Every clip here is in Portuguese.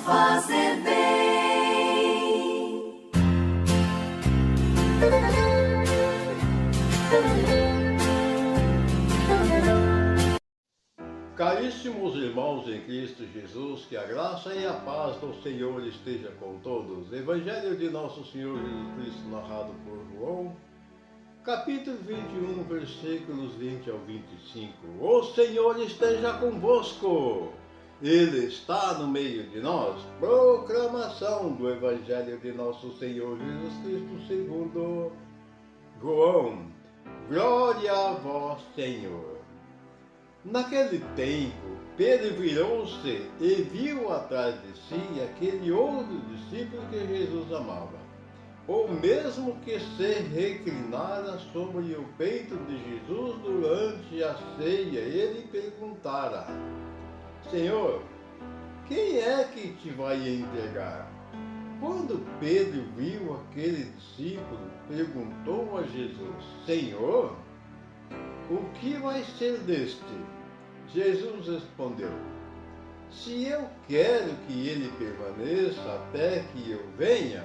fazer bem. Caríssimos irmãos em Cristo Jesus, que a graça e a paz do Senhor esteja com todos. Evangelho de Nosso Senhor Jesus Cristo, narrado por João, capítulo 21, versículos 20 ao 25. O Senhor esteja convosco, Ele está no meio de nós. Proclamação do Evangelho de Nosso Senhor Jesus Cristo segundo João. Glória a vós, Senhor. Naquele tempo, Pedro virou-se e viu atrás de si aquele outro discípulo que Jesus amava, o mesmo que se reclinara sobre o peito de Jesus durante a ceia. Ele perguntara: Senhor, quem é que te vai entregar? Quando Pedro viu aquele discípulo, perguntou a Jesus: Senhor, o que vai ser deste? Jesus respondeu: se eu quero que ele permaneça até que eu venha,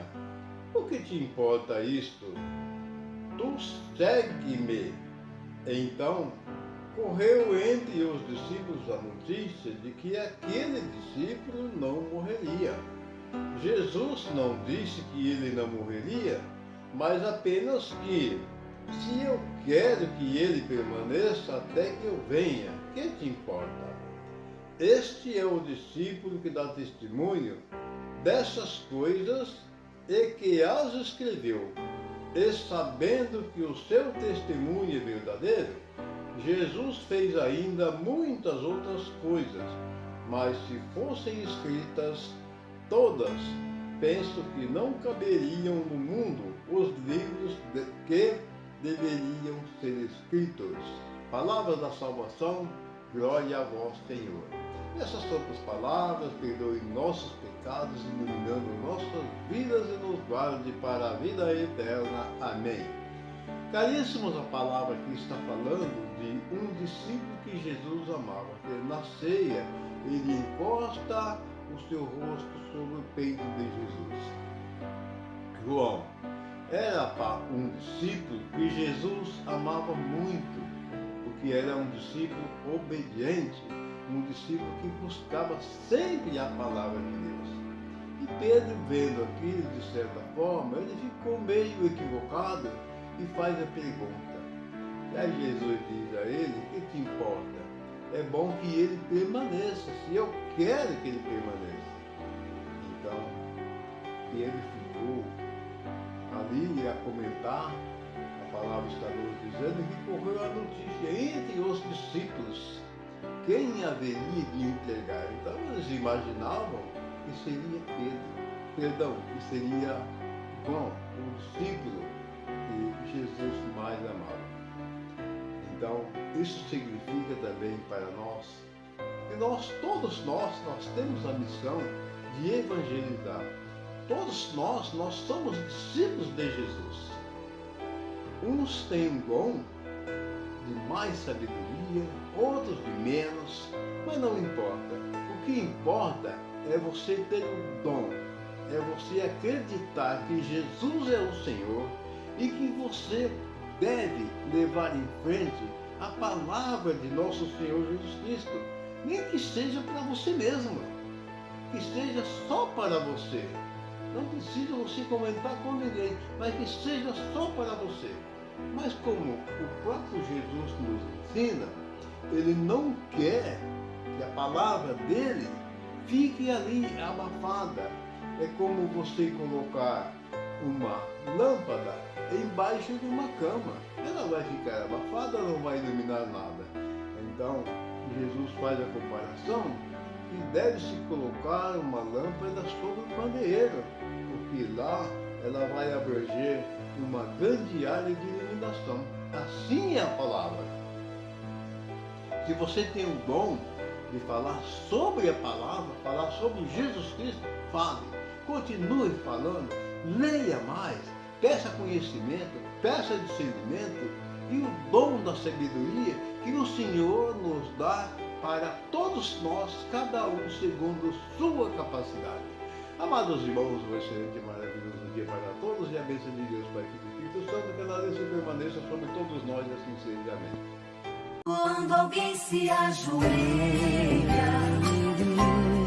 o que te importa isto? Tu segue-me. Então, correu entre os discípulos a notícia de que aquele discípulo não morreria. Jesus não disse que ele não morreria, mas apenas que, se eu quero que ele permaneça até que eu venha, que te importa? Este é o discípulo que dá testemunho dessas coisas e que as escreveu. E sabendo que o seu testemunho é verdadeiro, Jesus fez ainda muitas outras coisas, mas se fossem escritas todas, penso que não caberiam no mundo os livros que deveriam ser escritos. Palavra da salvação, glória a vós, Senhor. Essas santas palavras perdoem nossos pecados, iluminando nossas vidas e nos guarde para a vida eterna. Amém. Caríssimos, a palavra aqui está falando de um discípulo que Jesus amava, que na ceia ele encosta o seu rosto sobre o peito de Jesus. João era um discípulo que Jesus amava muito, porque era um discípulo obediente, um discípulo que buscava sempre a palavra de Deus. E Pedro, vendo aquilo, de certa forma, ele ficou meio equivocado e faz a pergunta. E aí Jesus diz a ele: o que te importa? É bom que ele permaneça, se eu quero que ele permaneça. Então, Pedro ficou ali a comentar, a palavra está nos dizendo que correu a notícia entre os discípulos quem haveria de entregar. Então eles imaginavam que seria que seria João, o discípulo que Jesus mais amava. Então isso significa também para nós que todos nós temos a missão de evangelizar. Todos nós somos discípulos de Jesus. Uns têm um dom de mais sabedoria, outros de menos, mas não importa. O que importa é você ter o dom, é você acreditar que Jesus é o Senhor e que você deve levar em frente a palavra de nosso Senhor Jesus Cristo, nem que seja para você mesmo, que seja só para você. Não precisa você comentar com ninguém, mas que seja só para você. Mas como o próprio Jesus nos ensina, ele não quer que a palavra dele fique ali abafada. É como você colocar uma lâmpada embaixo de uma cama. Ela vai ficar abafada, não vai iluminar nada. Então, Jesus faz a comparação que deve-se colocar uma lâmpada sobre o candeeiro, porque lá ela vai abranger uma grande área de iluminação. Assim é a palavra. Se você tem o dom de falar sobre a palavra, falar sobre Jesus Cristo, fale, continue falando, leia mais, peça conhecimento, peça discernimento e o dom da sabedoria que o Senhor nos dá para todos nós, cada um segundo sua capacidade. Amados irmãos, um excelente e maravilhoso dia para todos e a bênção de Deus, Pai, Filho e Espírito Santo, que ela desça e permaneça sobre todos nós, e assim seja. Amém. Quando alguém se ajoelha,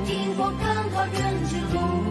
invocando a grande luz,